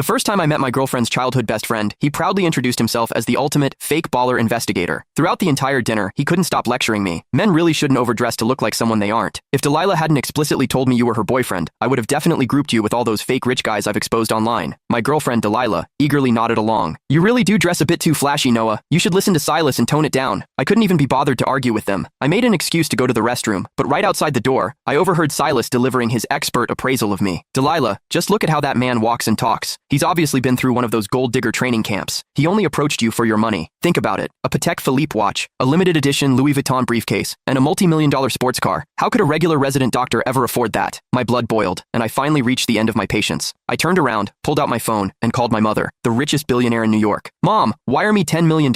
first time I met my girlfriend's childhood best friend, he proudly introduced himself as the ultimate fake baller investigator. Throughout the entire dinner, he couldn't stop lecturing me. Men really shouldn't overdress to look like someone they aren't. If Delilah hadn't explicitly told me you were her boyfriend, I would have definitely grouped you with all those fake rich guys I've exposed online. My girlfriend, Delilah, eagerly nodded along. You really do dress a bit too flashy, Noah. You should listen to Silas and tone it down. I couldn't even be bothered to argue with them. I made an excuse to go to the restroom, but right outside the door, I overheard Silas delivering his expert appraisal of me. Delilah, just look at how that man walks and talks. He's obviously been through one of those gold digger training camps. He only approached you for your money. Think about it. A Patek Philippe watch, a limited edition Louis Vuitton briefcase, and a multi-million-dollar sports car. How could a regular resident doctor ever afford that? My blood boiled, and I finally reached the end of my patience. I turned around, pulled out my phone, and called my mother, the richest billionaire in New York. Mom, wire me $10 million.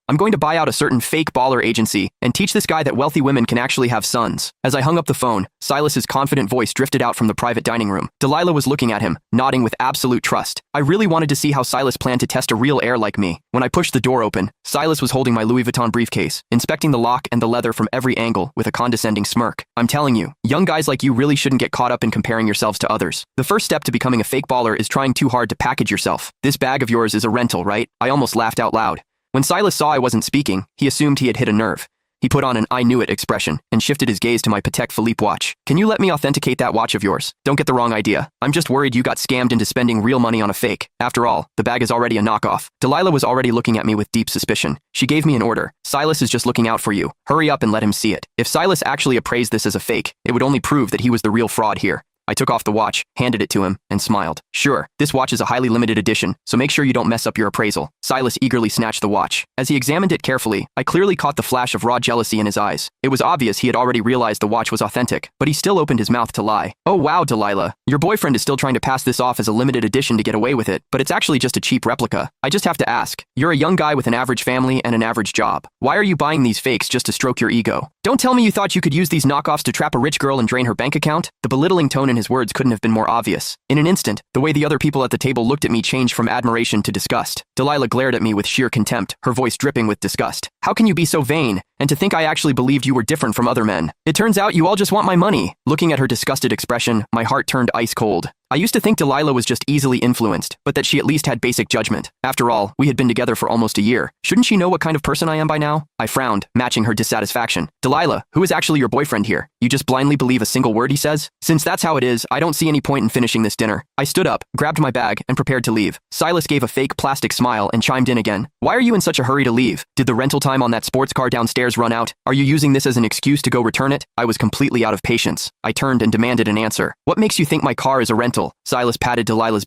I'm going to buy out a certain fake baller agency and teach this guy that wealthy women can actually have sons. As I hung up the phone, Silas's confident voice drifted out from the private dining room. Delilah was looking at him, nodding with absolute trust. I really wanted to see how Silas planned to test a real heir like me. When I pushed the door open, Silas was holding my Louis Vuitton briefcase, inspecting the lock and the leather from every angle with a condescending smirk. I'm telling you, young guys like you really shouldn't get caught up in comparing yourselves to others. The first step to becoming a fake baller is trying too hard to package yourself. This bag of yours is a rental, right? I almost laughed out loud. When Silas saw I wasn't speaking, he assumed he had hit a nerve. He put on an I knew it expression and shifted his gaze to my Patek Philippe watch. Can you let me authenticate that watch of yours? Don't get the wrong idea. I'm just worried you got scammed into spending real money on a fake. After all, the bag is already a knockoff. Delilah was already looking at me with deep suspicion. She gave me an order. Silas is just looking out for you. Hurry up and let him see it. If Silas actually appraised this as a fake, it would only prove that he was the real fraud here. I took off the watch, handed it to him, and smiled. Sure, this watch is a highly limited edition, so make sure you don't mess up your appraisal. Silas eagerly snatched the watch. As he examined it carefully, I clearly caught the flash of raw jealousy in his eyes. It was obvious he had already realized the watch was authentic, but he still opened his mouth to lie. Oh wow, Delilah. Your boyfriend is still trying to pass this off as a limited edition to get away with it, but it's actually just a cheap replica. I just have to ask. You're a young guy with an average family and an average job. Why are you buying these fakes just to stroke your ego? Don't tell me you thought you could use these knockoffs to trap a rich girl and drain her bank account? The belittling tone in his words couldn't have been more obvious. In an instant, the way the other people at the table looked at me changed from admiration to disgust. Delilah glared at me with sheer contempt, her voice dripping with disgust. How can you be so vain? And to think I actually believed you were different from other men. It turns out you all just want my money. Looking at her disgusted expression, my heart turned ice cold. I used to think Delilah was just easily influenced, but that she at least had basic judgment. After all, we had been together for almost a year. Shouldn't she know what kind of person I am by now? I frowned, matching her dissatisfaction. Delilah, who is actually your boyfriend here? You just blindly believe a single word he says? Since that's how it is, I don't see any point in finishing this dinner. I stood up, grabbed my bag, and prepared to leave. Silas gave a fake plastic smile and chimed in again. Why are you in such a hurry to leave? Did the rental time on that sports car downstairs run out? Are you using this as an excuse to go return it? I was completely out of patience. I turned and demanded an answer. What makes you think my car is a rental? Silas patted Delilah's